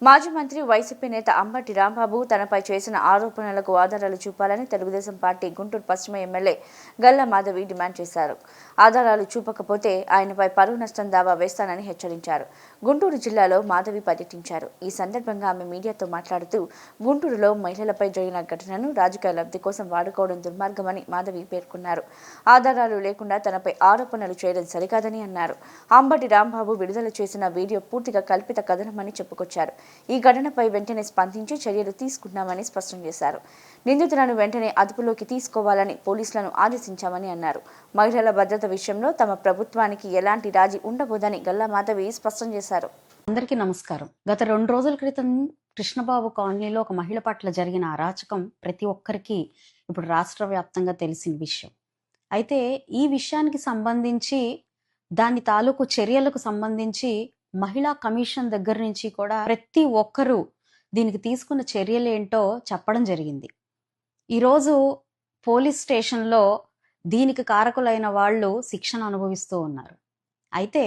మాజీ మంత్రి వైసీపీ నేత అంబటి రాంబాబు తనపై చేసిన ఆరోపణలకు ఆధారాలు చూపాలని తెలుగుదేశం పార్టీ గుంటూరు పశ్చిమ ఎమ్మెల్యే గల్లా మాధవి డిమాండ్ చేశారు. ఆధారాలు చూపకపోతే ఆయనపై పరువు నష్టం దావా వేస్తానని హెచ్చరించారు. గుంటూరు జిల్లాలో మాధవి పర్యటించారు. ఈ సందర్భంగా ఆమె మీడియాతో మాట్లాడుతూ గుంటూరులో మహిళలపై జరిగిన ఘటనను రాజకీయ లబ్ధి కోసం వాడుకోవడం దుర్మార్గమని మాధవి పేర్కొన్నారు. ఆధారాలు లేకుండా తనపై ఆరోపణలు చేయడం సరికాదని అన్నారు. అంబటి రాంబాబు విడుదల చేసిన వీడియో పూర్తిగా కల్పిత కథనమని చెప్పుకొచ్చారు. ఈ ఘటనపై వెంటనే స్పందించి చర్యలు తీసుకున్నామని స్పష్టం చేశారు. నిందితులను వెంటనే అదుపులోకి తీసుకోవాలని పోలీసులను ఆదేశించామని అన్నారు. మహిళల భద్రత విషయంలో తమ ప్రభుత్వానికి ఎలాంటి రాజీ ఉండబోదని గల్లా మాధవి స్పష్టం చేశారు. అందరికీ నమస్కారం. గత 2 రోజుల క్రితం కృష్ణబాబు కాలనీలో ఒక మహిళ పట్ల జరిగిన అరాచకం ప్రతి ఒక్కరికి ఇప్పుడు రాష్ట్ర వ్యాప్తంగా తెలిసిన విషయం. అయితే ఈ విషయానికి సంబంధించి దాని తాలూకు చర్యలకు సంబంధించి మహిళా కమిషన్ దగ్గర నుంచి కూడా ప్రతి ఒక్కరూ దీనికి తీసుకున్న చర్యలేంటో చెప్పడం జరిగింది. ఈరోజు పోలీస్ స్టేషన్లో దీనికి కారకులైన వాళ్ళు శిక్షణ అనుభవిస్తూ ఉన్నారు. అయితే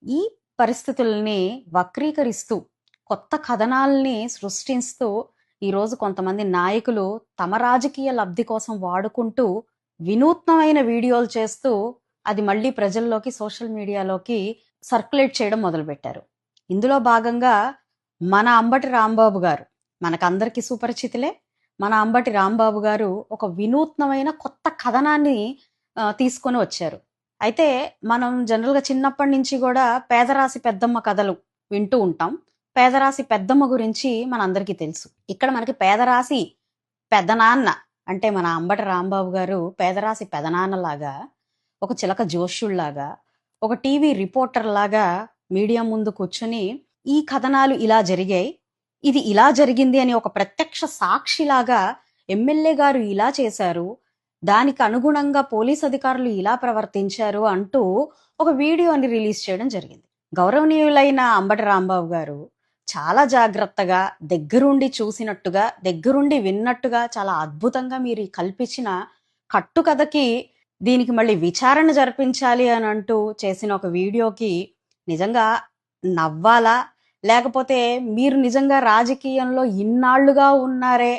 ఈ పరిస్థితుల్ని వక్రీకరిస్తూ కొత్త కథనాల్ని సృష్టిస్తూ ఈరోజు కొంతమంది నాయకులు తమ రాజకీయ లబ్ధి కోసం వాడుకుంటూ వినూత్నమైన వీడియోలు చేస్తూ అది మళ్ళీ ప్రజల్లోకి సోషల్ మీడియాలోకి సర్క్యులేట్ చేయడం మొదలుపెట్టారు. ఇందులో భాగంగా మన అంబటి రాంబాబు గారు, మనకందరికీ సుపరిచితులే, మన అంబటి రాంబాబు గారు ఒక వినూత్నమైన కొత్త కథనాన్ని తీసుకొని వచ్చారు. అయితే మనం జనరల్గా చిన్నప్పటి నుంచి కూడా పేదరాశి పెద్దమ్మ కథలు వింటూ ఉంటాం. పేదరాశి పెద్దమ్మ గురించి మనందరికీ తెలుసు. ఇక్కడ మనకి పేదరాశి పెదనాన్న అంటే మన అంబటి రాంబాబు గారు పేదరాశి పెదనాన్నలాగా, ఒక చిలక జోష్యుళ్లాగా, ఒక టీవీ రిపోర్టర్ లాగా మీడియా ముందు కూర్చొని ఈ కథనాలు ఇలా జరిగాయి, ఇది ఇలా జరిగింది అని ఒక ప్రత్యక్ష సాక్షిలాగా ఎమ్మెల్యే గారు ఇలా చేశారు, దానికి అనుగుణంగా పోలీస్ అధికారులు ఇలా ప్రవర్తించారు అంటూ ఒక వీడియోని రిలీజ్ చేయడం జరిగింది. గౌరవనీయులైన అంబటి రాంబాబు గారు చాలా జాగ్రత్తగా దగ్గరుండి చూసినట్టుగా, దగ్గరుండి విన్నట్టుగా చాలా అద్భుతంగా మీరు కల్పించిన కట్టుకథకి దీనికి మళ్ళీ విచారణ జరిపించాలి అని అంటూ చేసిన ఒక వీడియోకి నిజంగా నవ్వాలా, లేకపోతే మీరు నిజంగా రాజకీయంలో ఇన్నాళ్లుగా ఉన్నారే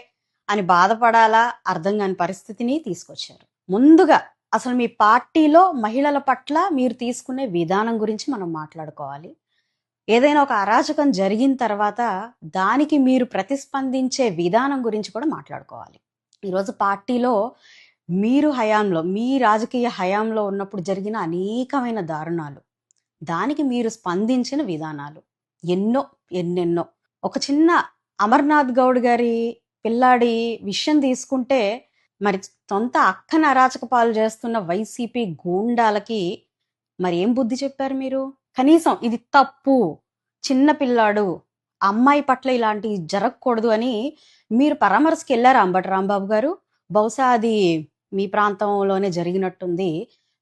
అని బాధపడాలా అర్థం కాని పరిస్థితిని తీసుకొచ్చారు. ముందుగా అసలు మీ పార్టీలో మహిళల పట్ల మీరు తీసుకునే విధానం గురించి మనం మాట్లాడుకోవాలి. ఏదైనా ఒక అరాచకం జరిగిన తర్వాత దానికి మీరు ప్రతిస్పందించే విధానం గురించి కూడా మాట్లాడుకోవాలి. ఈరోజు పార్టీలో మీరు హయాంలో, మీ రాజకీయ హయాంలో ఉన్నప్పుడు జరిగిన అనేకమైన దారుణాలు, దానికి మీరు స్పందించిన విధానాలు ఎన్నెన్నో. ఒక చిన్న అమర్నాథ్ గౌడ్ గారి పిల్లాడి విషయం తీసుకుంటే, మరి సొంత అక్కన అరాచక పాలు చేస్తున్న వైసీపీ గూండాలకి మరి ఏం బుద్ధి చెప్పారు మీరు? కనీసం ఇది తప్పు, చిన్న పిల్లాడు, అమ్మాయి పట్ల ఇలాంటివి జరగకూడదు అని మీరు పరామర్శకి వెళ్ళారా అంబటి రాంబాబు గారు? బహుశా అది మీ ప్రాంతంలోనే జరిగినట్టుంది.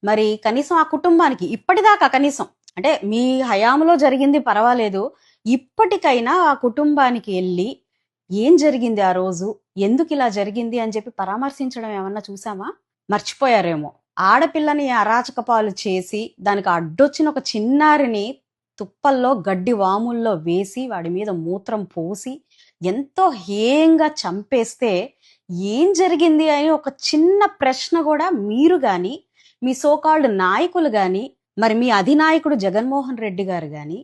మరి కనీసం ఆ కుటుంబానికి ఇప్పటిదాకా కనీసం, అంటే మీ హయాంలో జరిగింది పర్వాలేదు, ఇప్పటికైనా ఆ కుటుంబానికి వెళ్ళి ఏం జరిగింది ఆ రోజు, ఎందుకు ఇలా జరిగింది అని చెప్పి పరామర్శించడం ఏమన్నా చూసామా? మర్చిపోయారేమో. ఆడపిల్లని అరాచక పాలు చేసి దానికి అడ్డొచ్చిన ఒక చిన్నారిని తుప్పల్లో గడ్డి వాముల్లో వేసి వాడి మీద మూత్రం పోసి ఎంతో హేయంగా చంపేస్తే ఏం జరిగింది అని ఒక చిన్న ప్రశ్న కూడా మీరు కానీ, మీ సోకాల్డ్ నాయకులు కానీ, మరి మీ అధినాయకుడు జగన్మోహన్ రెడ్డి గారు కానీ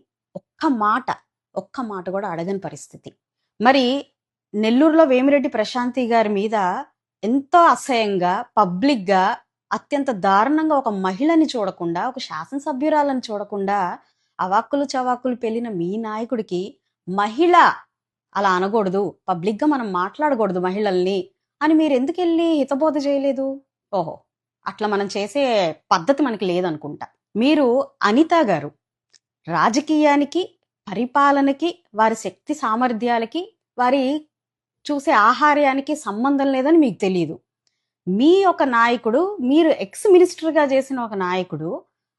ఒక్క మాట కూడా అడగని పరిస్థితి. మరి నెల్లూరులో వేమిరెడ్డి ప్రశాంతి గారి మీద ఎంతో అసహ్యంగా పబ్లిక్గా అత్యంత దారుణంగా ఒక మహిళని చూడకుండా, ఒక శాసనసభ్యురాలను చూడకుండా అవాక్కులు చవాక్కులు పెళ్ళిన మీ నాయకుడికి మహిళ అలా అనకూడదు, పబ్లిక్గా మనం మాట్లాడకూడదు మహిళల్ని అని మీరు ఎందుకు వెళ్ళి హితబోధ చేయలేదు? ఓహో, అట్లా మనం చేసే పద్ధతి మనకి లేదనుకుంటా. మీరు అనిత గారు రాజకీయానికి, పరిపాలనకి, వారి శక్తి సామర్థ్యాలకి, వారి చూసే ఆహార్యానికి సంబంధం లేదని మీకు తెలియదు. మీ ఒక నాయకుడు, మీరు ఎక్స్ మినిస్టర్గా చేసిన ఒక నాయకుడు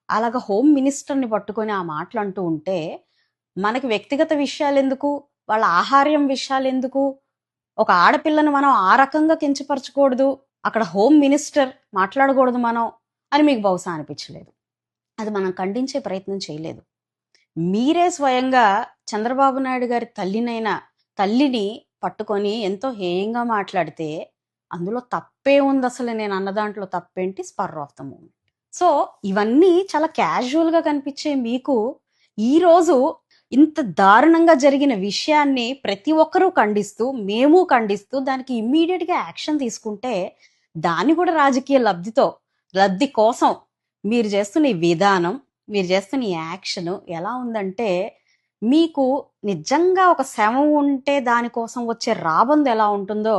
అలాగ హోమ్ మినిస్టర్ని పట్టుకొని ఆ మాటలు అంటూ ఉంటే మనకి వ్యక్తిగత విషయాలు ఎందుకు, వాళ్ళ ఆహార్యం విషయాలు ఎందుకు? ఒక ఆడపిల్లను మనం ఆ రకంగా కించపరచకూడదు, అక్కడ హోమ్ మినిస్టర్ మాట్లాడకూడదు మనం అని మీకు బహుశా అనిపించలేదు. అది మనం ఖండించే ప్రయత్నం చేయలేదు. మీరే స్వయంగా చంద్రబాబు నాయుడు గారి తల్లిని పట్టుకొని ఎంతో హేయంగా మాట్లాడితే అందులో తప్పే ఉంది? అసలు నేను అన్న దాంట్లో తప్పేంటి? Spur of the moment. So ఇవన్నీ చాలా క్యాజువల్ గా కనిపించే మీకు ఈరోజు ఇంత దారుణంగా జరిగిన విషయాన్ని ప్రతి ఒక్కరూ ఖండిస్తూ, మేము ఖండిస్తూ దానికి ఇమ్మీడియట్ గా యాక్షన్ తీసుకుంటే దాన్ని కూడా రాజకీయ లబ్ధి కోసం మీరు చేస్తున్న ఈ విధానం, మీరు చేస్తున్న ఈ యాక్షన్ ఎలా ఉందంటే, మీకు నిజంగా ఒక శవం ఉంటే దానికోసం వచ్చే రాబందు ఎలా ఉంటుందో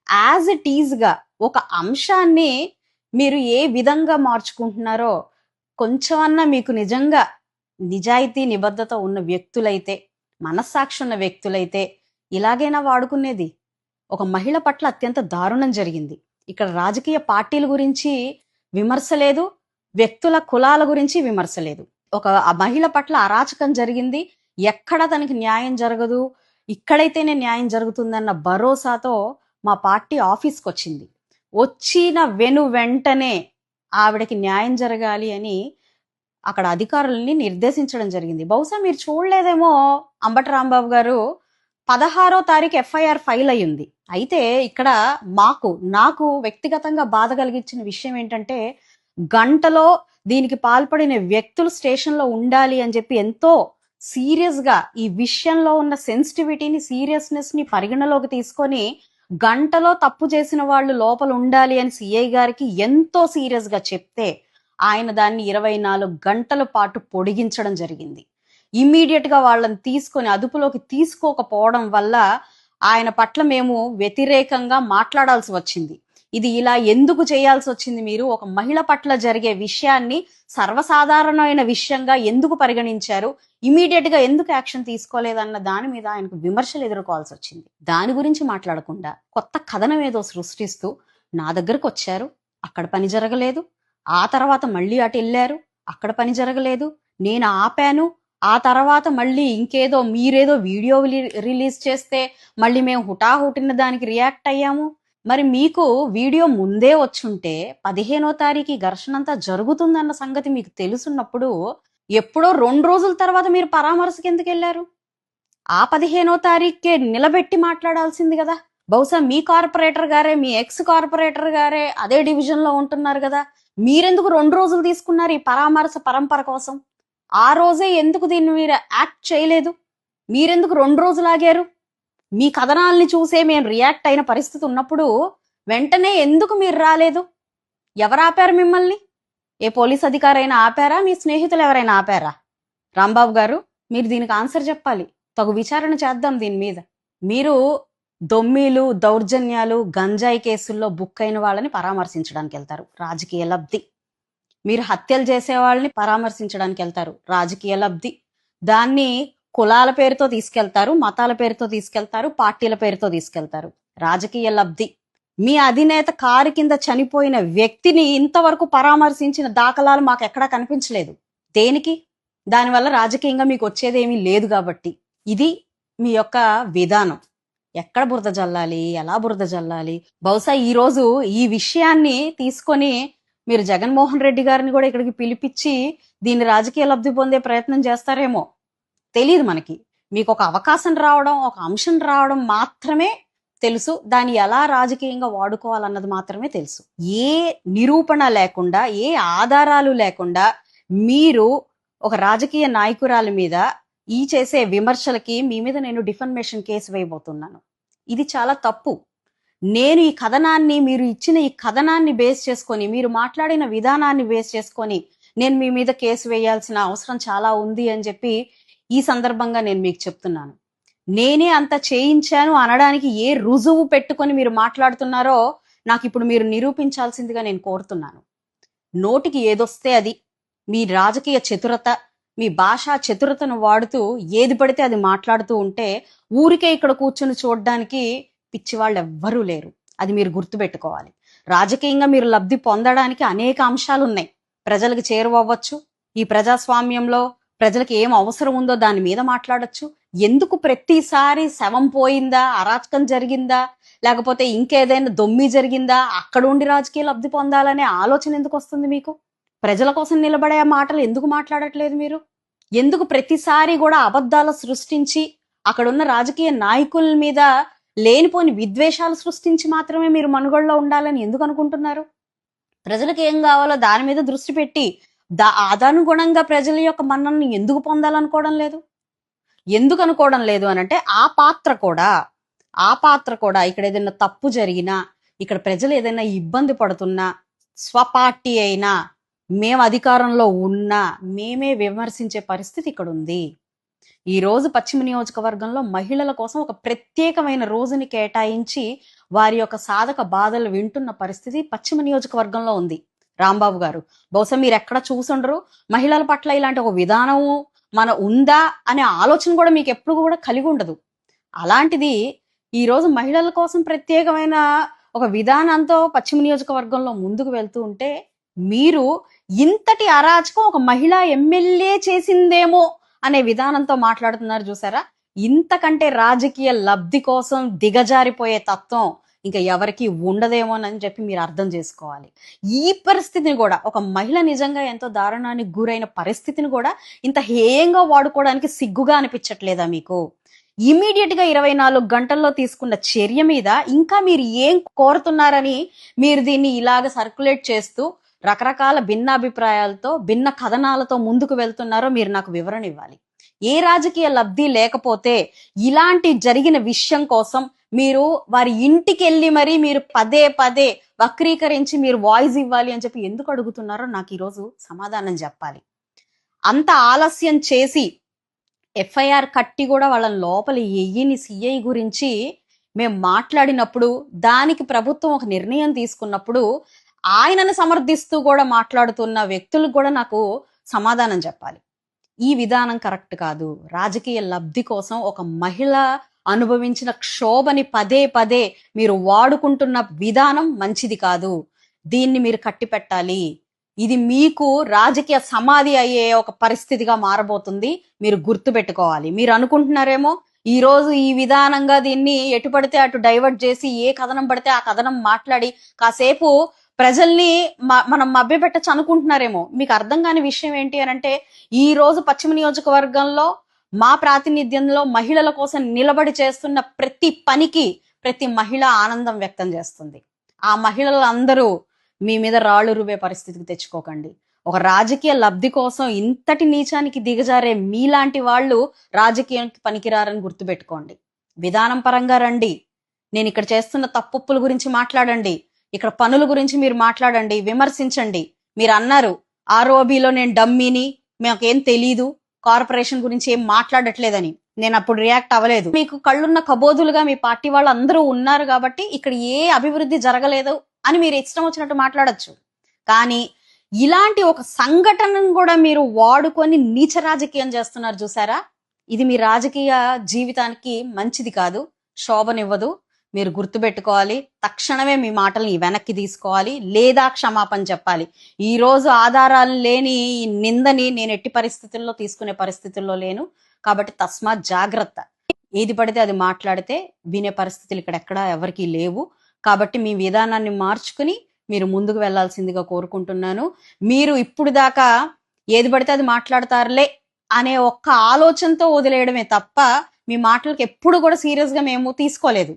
యాజ్ ఇట్ ఈజ్ గా ఒక అంశాన్ని మీరు ఏ విధంగా మార్చుకుంటున్నారో కొంచెమన్నా మీకు నిజంగా నిజాయితీ నిబద్ధత ఉన్న వ్యక్తులైతే, మనస్సాక్షి ఉన్న వ్యక్తులైతే ఇలాగైనా వాడుకునేది. ఒక మహిళ పట్ల అత్యంత దారుణం జరిగింది. ఇక్కడ రాజకీయ పార్టీల గురించి విమర్శ లేదు, వ్యక్తుల కులాల గురించి విమర్శ లేదు. ఒక మహిళ పట్ల అరాచకం జరిగింది, ఎక్కడ తనకి న్యాయం జరగదు, ఇక్కడైతేనే న్యాయం జరుగుతుందన్న భరోసాతో మా పార్టీ ఆఫీస్కి వచ్చింది. వచ్చిన వెంటనే ఆవిడకి న్యాయం జరగాలి అని అక్కడ అధికారుల్ని నిర్దేశించడం జరిగింది. బహుశా మీరు చూడలేదేమో, అంబటి రాంబాబు గారు 16వ తారీఖు ఎఫ్ఐఆర్ ఫైల్ అయ్యింది. అయితే ఇక్కడ నాకు వ్యక్తిగతంగా బాధ కలిగించిన విషయం ఏంటంటే, గంటలో దీనికి పాల్పడిన వ్యక్తులు స్టేషన్లో ఉండాలి అని చెప్పి ఎంతో సీరియస్ గా ఈ విషయంలో ఉన్న సెన్సిటివిటీని, సీరియస్నెస్ ని పరిగణలోకి తీసుకొని గంటలో తప్పు చేసిన వాళ్ళు లోపల ఉండాలి అని సిఐ గారికి ఎంతో సీరియస్ గా చెప్తే ఆయన దాన్ని 24 గంటల పాటు పొడిగించడం జరిగింది. ఇమ్మీడియట్ గా వాళ్ళని తీసుకొని అదుపులోకి తీసుకోకపోవడం వల్ల ఆయన పట్ల మేము వ్యతిరేకంగా మాట్లాడాల్సి వచ్చింది. ఇది ఇలా ఎందుకు చేయాల్సి వచ్చింది? మీరు ఒక మహిళ పట్ల జరిగే విషయాన్ని సర్వసాధారణమైన విషయంగా ఎందుకు పరిగణించారు? ఇమీడియట్ గా ఎందుకు యాక్షన్ తీసుకోలేదన్న దాని మీద ఆయనకు విమర్శలు ఎదుర్కోవాల్సి వచ్చింది. దాని గురించి మాట్లాడకుండా కొత్త కథనం ఏదో సృష్టిస్తూ నా దగ్గరకు వచ్చారు, అక్కడ పని జరగలేదు, ఆ తర్వాత మళ్ళీ అటు వెళ్ళారు, అక్కడ పని జరగలేదు, నేను ఆపాను, ఆ తర్వాత మళ్ళీ ఇంకేదో మీరేదో వీడియో రిలీజ్ చేస్తే మళ్ళీ మేము హుటాహుటిన దానికి రియాక్ట్ అయ్యాము. మరి మీకు వీడియో ముందే వచ్చుంటే 15వ తారీఖు ఘర్షణ అంతా జరుగుతుందన్న సంగతి మీకు తెలుసున్నప్పుడు ఎప్పుడో 2 రోజుల తర్వాత మీరు పరామర్శకి ఎందుకు వెళ్ళారు? ఆ 15వ తారీఖుకే నిలబెట్టి మాట్లాడాల్సింది కదా. బహుశా మీ కార్పొరేటర్ గారే, మీ ఎక్స్ కార్పొరేటర్ గారే అదే డివిజన్ లో ఉంటున్నారు కదా. మీరెందుకు 2 రోజులు తీసుకున్నారు ఈ పరామర్శ పరంపర కోసం? ఆ రోజే ఎందుకు దీన్ని మీరు యాక్ట్ చేయలేదు? మీరెందుకు 2 రోజులు ఆగారు? మీ కథనాల్ని చూసే మేము రియాక్ట్ అయిన పరిస్థితి ఉన్నప్పుడు వెంటనే ఎందుకు మీరు రాలేదు? ఎవరు ఆపారు మిమ్మల్ని? ఏ పోలీస్ అధికారైనా ఆపారా? మీ స్నేహితులు ఎవరైనా ఆపారా? రాంబాబు గారు, మీరు దీనికి ఆన్సర్ చెప్పాలి. తగు విచారణ చేద్దాం దీని మీద. మీరు దొమ్మీలు, దౌర్జన్యాలు, గంజాయి కేసుల్లో బుక్ అయిన వాళ్ళని పరామర్శించడానికి వెళ్తారు, రాజకీయ లబ్ధి. మీరు హత్యలు చేసే వాళ్ళని పరామర్శించడానికి వెళ్తారు, రాజకీయ లబ్ధి. దాన్ని కులాల పేరుతో తీసుకెళ్తారు, మతాల పేరుతో తీసుకెళ్తారు, పార్టీల పేరుతో తీసుకెళ్తారు, రాజకీయ లబ్ధి. మీ అధినేత కారు కింద చనిపోయిన వ్యక్తిని ఇంతవరకు పరామర్శించిన దాఖలాలు మాకు ఎక్కడా కనిపించలేదు. దేనికి? దానివల్ల రాజకీయంగా మీకు వచ్చేదేమీ లేదు కాబట్టి. ఇది మీ యొక్క విధానం. ఎక్కడ బురద జల్లాలి, ఎలా బురద జల్లాలి? బహుశా ఈ రోజు ఈ విషయాన్ని తీసుకొని మీరు జగన్మోహన్ రెడ్డి గారిని కూడా ఇక్కడికి పిలిపించి దీన్ని రాజకీయ లబ్ధి పొందే ప్రయత్నం చేస్తారేమో తెలియదు మనకి. మీకు ఒక అవకాశం రావడం, ఒక అంశం రావడం మాత్రమే తెలుసు, దాన్ని ఎలా రాజకీయంగా వాడుకోవాలన్నది మాత్రమే తెలుసు. ఏ నిరూపణ లేకుండా, ఏ ఆధారాలు లేకుండా మీరు ఒక రాజకీయ నాయకురాలి మీద ఈ చేసే విమర్శలకి మీ మీద నేను డిఫర్మేషన్ కేసు వేయబోతున్నాను. ఇది చాలా తప్పు. నేను ఈ కథనాన్ని, మీరు ఇచ్చిన ఈ కథనాన్ని బేస్ చేసుకొని, మీరు మాట్లాడిన విధానాన్ని బేస్ చేసుకొని నేను మీ మీద కేసు వేయాల్సిన అవసరం చాలా ఉంది అని చెప్పి ఈ సందర్భంగా నేను మీకు చెప్తున్నాను. నేనే అంత చేయించాను అనడానికి ఏ రుజువు పెట్టుకొని మీరు మాట్లాడుతున్నారో నాకు ఇప్పుడు మీరు నిరూపించాల్సిందిగా నేను కోరుతున్నాను. నోటికి ఏదొస్తే అది, మీ రాజకీయ చతురత, మీ భాషా చతురతను వాడుతూ ఏది పడితే అది మాట్లాడుతూ ఉంటే ఊరికే ఇక్కడ కూర్చొని చూడడానికి పిచ్చి వాళ్ళు ఎవ్వరూ లేరు. అది మీరు గుర్తుపెట్టుకోవాలి. రాజకీయంగా మీరు లబ్ధి పొందడానికి అనేక అంశాలు ఉన్నాయి. ప్రజలకు చేరువవ్వచ్చు, ఈ ప్రజాస్వామ్యంలో ప్రజలకు ఏం అవసరం ఉందో దాని మీద మాట్లాడొచ్చు. ఎందుకు ప్రతిసారి శవం పోయిందా, అరాచకం జరిగిందా, లేకపోతే ఇంకేదైనా దొమ్మి జరిగిందా, అక్కడ ఉండి రాజకీయ లబ్ధి పొందాలనే ఆలోచన ఎందుకు వస్తుంది మీకు? ప్రజల కోసం నిలబడే మాటలు ఎందుకు మాట్లాడట్లేదు మీరు? ఎందుకు ప్రతిసారి కూడా అబద్ధాలు సృష్టించి అక్కడున్న రాజకీయ నాయకుల మీద లేనిపోని విద్వేషాలు సృష్టించి మాత్రమే మీరు మనుగడలో ఉండాలని ఎందుకు అనుకుంటున్నారు? ప్రజలకు ఏం కావాలో దాని మీద దృష్టి పెట్టి అదనుగుణంగా ప్రజల యొక్క మన్ననని ఎందుకు పొందాలనుకోవడం లేదు? ఎందుకు అనుకోవడం లేదు అని అంటే ఆ పాత్ర కూడా ఇక్కడ ఏదైనా తప్పు జరిగినా, ఇక్కడ ప్రజలు ఏదైనా ఇబ్బంది పడుతున్నా, స్వపార్టీ అయినా, మేము అధికారంలో ఉన్నా మేమే విమర్శించే పరిస్థితి ఇక్కడ ఉంది. ఈ రోజు పశ్చిమ నియోజకవర్గంలో మహిళల కోసం ఒక ప్రత్యేకమైన రోజుని కేటాయించి వారి యొక్క సాధక బాధలు వింటున్న పరిస్థితి పశ్చిమ నియోజకవర్గంలో ఉంది. రాంబాబు గారు, బహుశా మీరు ఎక్కడ చూసుండరు. మహిళల పట్ల ఇలాంటి ఒక విధానము ఉందా అనే ఆలోచన కూడా మీకు ఎప్పుడు కూడా కలిగి ఉండదు. అలాంటిది ఈ రోజు మహిళల కోసం ప్రత్యేకమైన ఒక విధానంతో పశ్చిమ నియోజకవర్గంలో ముందుకు వెళ్తూ ఉంటే, మీరు ఇంతటి అరాచకం ఒక మహిళా ఎమ్మెల్యే చేసిందేమో అనే విధానంతో మాట్లాడుతున్నారు చూసారా? ఇంతకంటే రాజకీయ లబ్ధి కోసం దిగజారిపోయే తత్వం ఇంకా ఎవరికి ఉండదేమోనని చెప్పి మీరు అర్థం చేసుకోవాలి. ఈ పరిస్థితిని కూడా, ఒక మహిళ నిజంగా ఎంతో దారుణానికి గురైన పరిస్థితిని కూడా ఇంత హేయంగా వాడుకోవడానికి సిగ్గుగా అనిపించట్లేదా మీకు? ఇమీడియట్ గా 24 గంటల్లో తీసుకున్న చర్య మీద ఇంకా మీరు ఏం కోరుతున్నారని మీరు దీన్ని ఇలాగ సర్క్యులేట్ చేస్తూ రకరకాల భిన్నాభిప్రాయాలతో, భిన్న కథనాలతో ముందుకు వెళ్తున్నారో మీరు నాకు వివరణ ఇవ్వాలి. ఏ రాజకీయ లబ్ధి లేకపోతే ఇలాంటి జరిగిన విషయం కోసం మీరు వారి ఇంటికి వెళ్ళి మరి మీరు పదే పదే వక్రీకరించి మీరు వాయిస్ ఇవ్వాలి అని చెప్పి ఎందుకు అడుగుతున్నారో నాకు ఈరోజు సమాధానం చెప్పాలి. అంత ఆలస్యం చేసి ఎఫ్ఐఆర్ కట్టి కూడా వాళ్ళని లోపల ఎయ్యిని సిఐ గురించి మేము మాట్లాడినప్పుడు, దానికి ప్రభుత్వం ఒక నిర్ణయం తీసుకున్నప్పుడు ఆయనను సమర్థిస్తూ కూడా మాట్లాడుతున్న వ్యక్తులకు కూడా నాకు సమాధానం చెప్పాలి. ఈ విధానం కరెక్ట్ కాదు. రాజకీయ లబ్ధి కోసం ఒక మహిళ అనుభవించిన క్షోభని పదే పదే మీరు వాడుకుంటున్న విధానం మంచిది కాదు. దీన్ని మీరు కట్టిపెట్టాలి. ఇది మీకు రాజకీయ సమాధి అయ్యే ఒక పరిస్థితిగా మారబోతుంది. మీరు గుర్తు పెట్టుకోవాలి. మీరు అనుకుంటున్నారేమో ఈ రోజు ఈ విధానంగా దీన్ని ఎటు పడితే అటు డైవర్ట్ చేసి ఏ కథనం పడితే ఆ కథనం మాట్లాడి కాసేపు ప్రజల్ని మనం మభ్యపెట్టచ్చు అనుకుంటున్నారేమో. మీకు అర్థం కాని విషయం ఏంటి అని అంటే, ఈ రోజు పశ్చిమ నియోజకవర్గంలో మా ప్రాతినిధ్యంలో మహిళల కోసం నిలబడి చేస్తున్న ప్రతి పనికి ప్రతి మహిళ ఆనందం వ్యక్తం చేస్తుంది. ఆ మహిళలందరూ మీ మీద రాళ్ళు రువే పరిస్థితికి తెచ్చుకోకండి. ఒక రాజకీయ లబ్ధి కోసం ఇంతటి నీచానికి దిగజారే మీలాంటి వాళ్ళు రాజకీయానికి పనికిరారని గుర్తుపెట్టుకోండి. విధానం పరంగా రండి. నేను ఇక్కడ చేస్తున్న తప్పుల గురించి మాట్లాడండి, ఇక్కడ పనుల గురించి మీరు మాట్లాడండి, విమర్శించండి. మీరు అన్నారు ఆర్ఓబిలో నేను డమ్మీని, మాకేం తెలీదు, కార్పొరేషన్ గురించి ఏం మాట్లాడట్లేదని. నేను అప్పుడు రియాక్ట్ అవ్వలేదు. మీకు కళ్ళున్న కబోదులుగా మీ పార్టీ వాళ్ళు అందరూ ఉన్నారు కాబట్టి ఇక్కడ ఏ అభివృద్ధి జరగలేదు అని మీరు ఇష్టం వచ్చినట్టు మాట్లాడచ్చు. కానీ ఇలాంటి ఒక సంఘటనను కూడా మీరు వాడుకొని నీచ రాజకీయం చేస్తున్నారు చూసారా? ఇది మీ రాజకీయ జీవితానికి మంచిది కాదు, శోభనివ్వదు. మీరు గుర్తుపెట్టుకోవాలి. తక్షణమే మీ మాటల్ని వెనక్కి తీసుకోవాలి, లేదా క్షమాపణ చెప్పాలి. ఈ రోజు ఆధారాలు లేని ఈ నిందని నేను ఎట్టి పరిస్థితుల్లో తీసుకునే పరిస్థితుల్లో లేను. కాబట్టి తస్మాత్ జాగ్రత్త. ఏది పడితే అది మాట్లాడితే వినే పరిస్థితులు ఇక్కడ ఎక్కడా ఎవరికీ లేవు. కాబట్టి మీ విధానాన్ని మార్చుకుని మీరు ముందుకు వెళ్లాల్సిందిగా కోరుకుంటున్నాను. మీరు ఇప్పుడు దాకా ఏది పడితే అది మాట్లాడతారులే అనే ఒక్క ఆలోచనతో వదిలేయడమే తప్ప మీ మాటలకు ఎప్పుడు కూడా సీరియస్ గా మేము తీసుకోలేదు.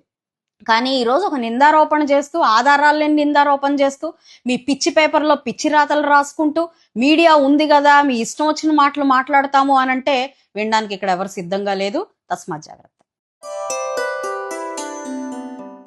కానీ ఈరోజు ఒక నిందారోపణ చేస్తూ, ఆధారాలని నిందారోపణ చేస్తూ, మీ పిచ్చి పేపర్లో పిచ్చి రాతలు రాసుకుంటూ, మీడియా ఉంది కదా మీ ఇష్టం వచ్చిన మాటలు మాట్లాడతాము అనంటే వినడానికి ఇక్కడ ఎవరు సిద్ధంగా లేదు. తస్మాత్ జాగ్రత్త.